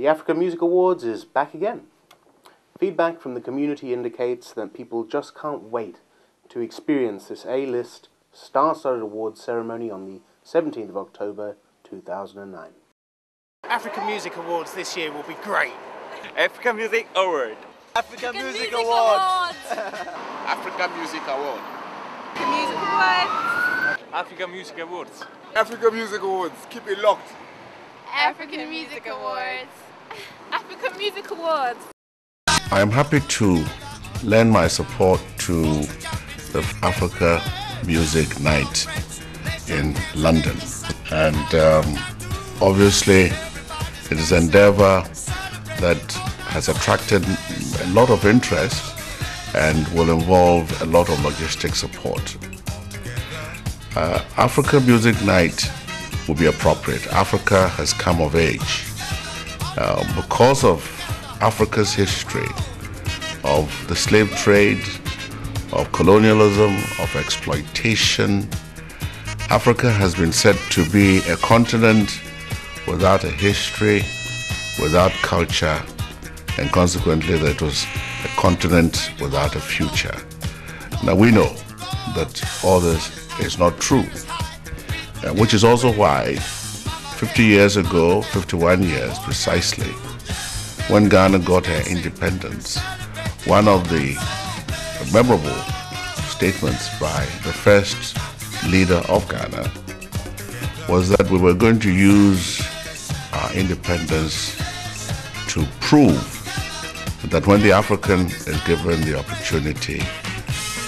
The Africa Music Awards is back again. Feedback from the community indicates that people just can't wait to experience this A-list, star-studded awards ceremony on the 17th of October 2009. Africa Music Awards this year will be great. Africa Music Award. Africa Music Awards. Africa Music Award. Music Awards. Africa Music Awards. Africa Music Awards. Keep it locked. African Music Awards. African Music Awards. I am happy to lend my support to the Africa Music Night in London. And obviously it is an endeavor that has attracted a lot of interest and will involve a lot of logistic support. Africa Music Night will be appropriate. Africa has come of age. Because of Africa's history of the slave trade, of colonialism, of exploitation, Africa has been said to be a continent without a history, without culture, and consequently that it was a continent without a future. Now we know that all this is not true, which is also why 50 years ago, 51 years precisely, when Ghana got her independence, one of the memorable statements by the first leader of Ghana was that we were going to use our independence to prove that when the African is given the opportunity,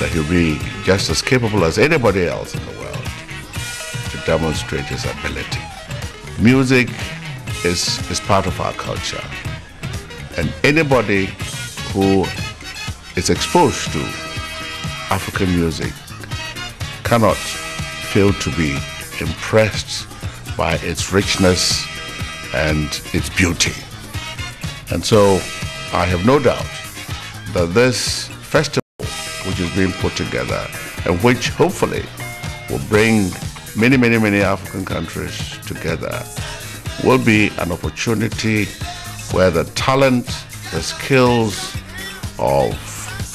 that he'll be just as capable as anybody else in the world to demonstrate his ability. Music is part of our culture, and anybody who is exposed to African music cannot fail to be impressed by its richness and its beauty. And so I have no doubt that this festival, which is being put together and which hopefully will bring many, many, many African countries together, will be an opportunity where the talent, the skills of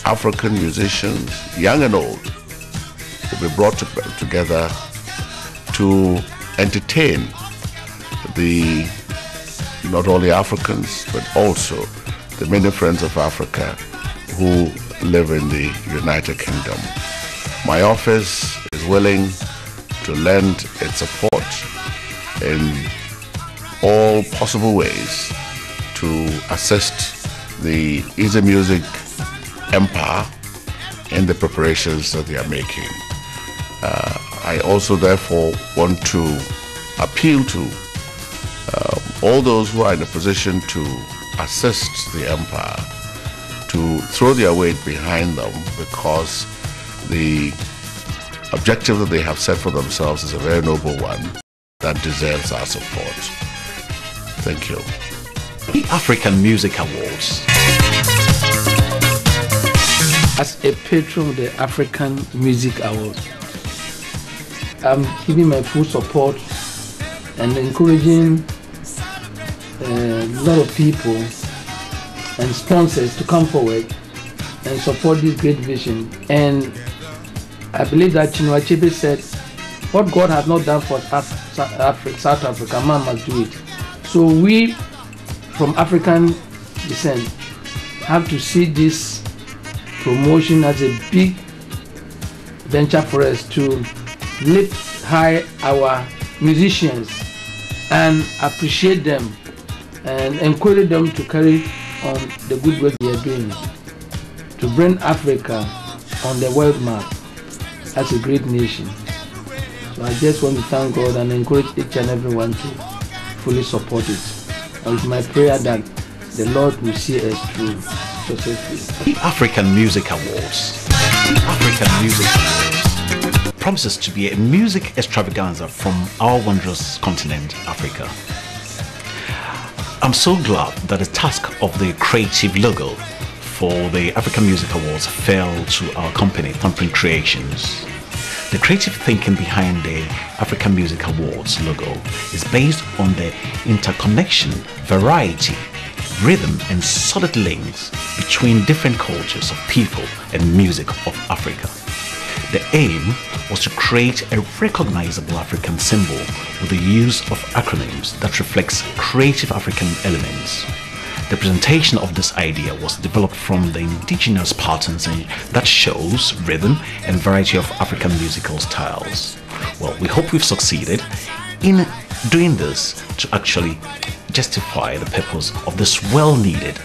African musicians, young and old, will be brought together to entertain not only Africans, but also the many friends of Africa who live in the United Kingdom. My office is willing to lend its support in all possible ways to assist the Easy Music Empire in the preparations that they are making. I also therefore want to appeal to all those who are in a position to assist the empire to throw their weight behind them, because the objective that they have set for themselves is a very noble one that deserves our support. Thank you. The African Music Awards. As a patron of the African Music Awards, I'm giving my full support and encouraging a lot of people and sponsors to come forward and support this great vision. And I believe that Chinua Achebe said, what God has not done for South Africa, man must do it. So we, from African descent, have to see this promotion as a big venture for us to lift high our musicians and appreciate them and encourage them to carry on the good work they are doing to bring Africa on the world map as a great nation. So I just want to thank God and encourage each and everyone to fully support it. And it's my prayer that the Lord will see us through successfully. The African Music Awards. The African Music Awards promises to be a music extravaganza from our wondrous continent, Africa. I'm so glad that the task of the creative logo for the African Music Awards fell to our company, Thumbprint Creations. The creative thinking behind the African Music Awards logo is based on the interconnection, variety, rhythm and solid links between different cultures of people and music of Africa. The aim was to create a recognizable African symbol with the use of acronyms that reflects creative African elements. The presentation of this idea was developed from the indigenous patterns that shows rhythm and variety of African musical styles. Well, we hope we've succeeded in doing this to actually justify the purpose of this well-needed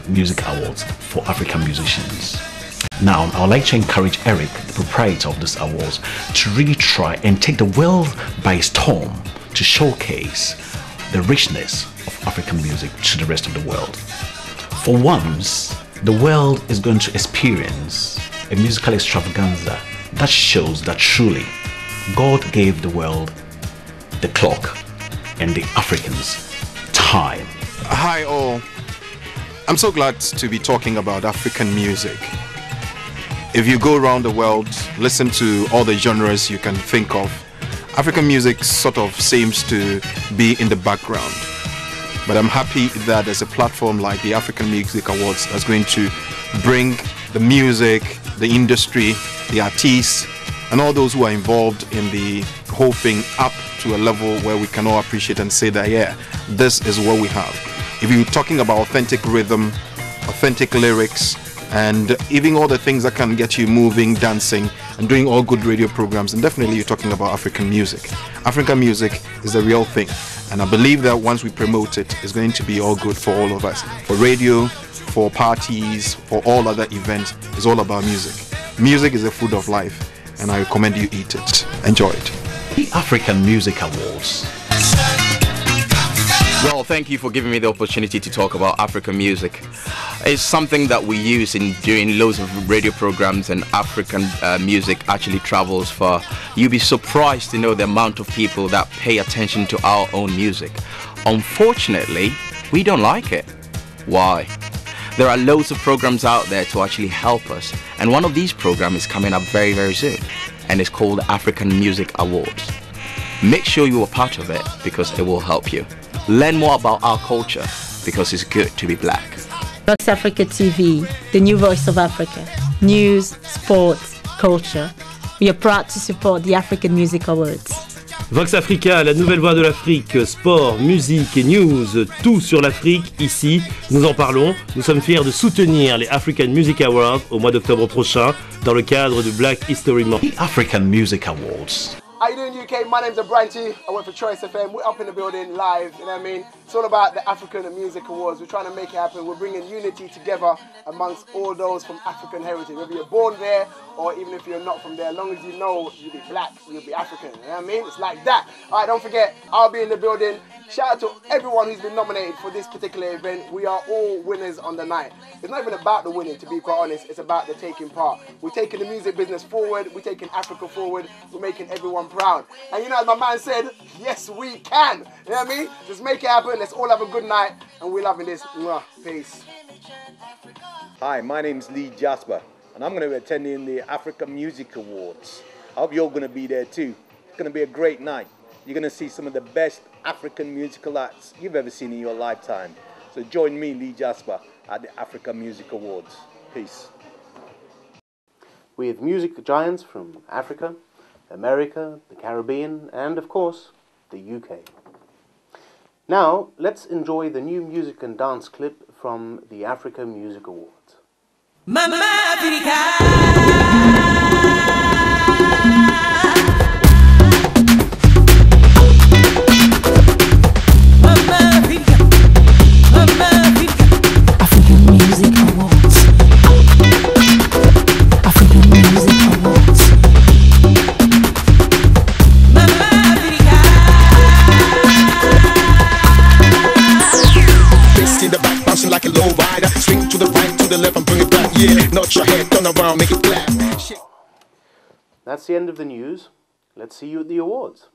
music awards for African musicians. Now, I would like to encourage Eric, the proprietor of this awards, to really try and take the world by storm to showcase the richness of African music to the rest of the world. For once, the world is going to experience a musical extravaganza that shows that truly God gave the world the clock and the Africans time. Hi all, I'm so glad to be talking about African music. If you go around the world, listen to all the genres you can think of, African music sort of seems to be in the background. But I'm happy that there's a platform like the African Music Awards that's going to bring the music, the industry, the artists, and all those who are involved in the whole thing up to a level where we can all appreciate and say that, yeah, this is what we have. If you're talking about authentic rhythm, authentic lyrics, and even all the things that can get you moving, dancing, and doing all good radio programs, and definitely you're talking about African music. African music is the real thing, and I believe that once we promote it, it's going to be all good for all of us. For radio, for parties, for all other events, it's all about music. Music is the food of life, and I recommend you eat it. Enjoy it. The African Music Awards. Well, thank you for giving me the opportunity to talk about African music. It's something that we use in doing loads of radio programs, and African music actually travels far. You'll be surprised to know the amount of people that pay attention to our own music. Unfortunately, we don't like it. Why? There are loads of programs out there to actually help us, and one of these programs is coming up very, very soon, and it's called African Music Awards. Make sure you are part of it because it will help you. Learn more about our culture because it's good to be black. Vox Africa TV, the new voice of Africa. News, sports, culture. We are proud to support the African Music Awards. Vox Africa, la nouvelle voix de l'Afrique, sport, musique et news, tout sur l'Afrique, ici, nous en parlons. Nous sommes fiers de soutenir les African Music Awards au mois d'octobre prochain dans le cadre du Black History Month. The African Music Awards. How you doing, UK? My name's Brian T. I work for Choice FM. We're up in the building live, you know what I mean? It's all about the African Music Awards. We're trying to make it happen. We're bringing unity together amongst all those from African heritage. Whether you're born there or even if you're not from there, as long as you know you'll be black, you'll be African, you know what I mean? It's like that. All right, don't forget, I'll be in the building. Shout out to everyone who's been nominated for this particular event. We are all winners on the night. It's not even about the winning, to be quite honest. It's about the taking part. We're taking the music business forward. We're taking Africa forward. We're making everyone proud. And you know, as my man said, yes, we can. You know what I mean? Just make it happen. Let's all have a good night. And we're loving this. Peace. Hi, my name's Lee Jasper, and I'm going to be attending the African Music Awards. I hope you're going to be there too. It's going to be a great night. You're going to see some of the best African musical acts you've ever seen in your lifetime. So join me, Lee Jasper, at the African Music Awards. Peace. With music giants from Africa, America, the Caribbean, and of course, the UK. Now, let's enjoy the new music and dance clip from the African Music Awards. Mama Africa. Like a low rider, swing to the right, to the left, and bring it back. Yeah, nod your head, turn around, make it clap. That's the end of the news. Let's see you at the awards.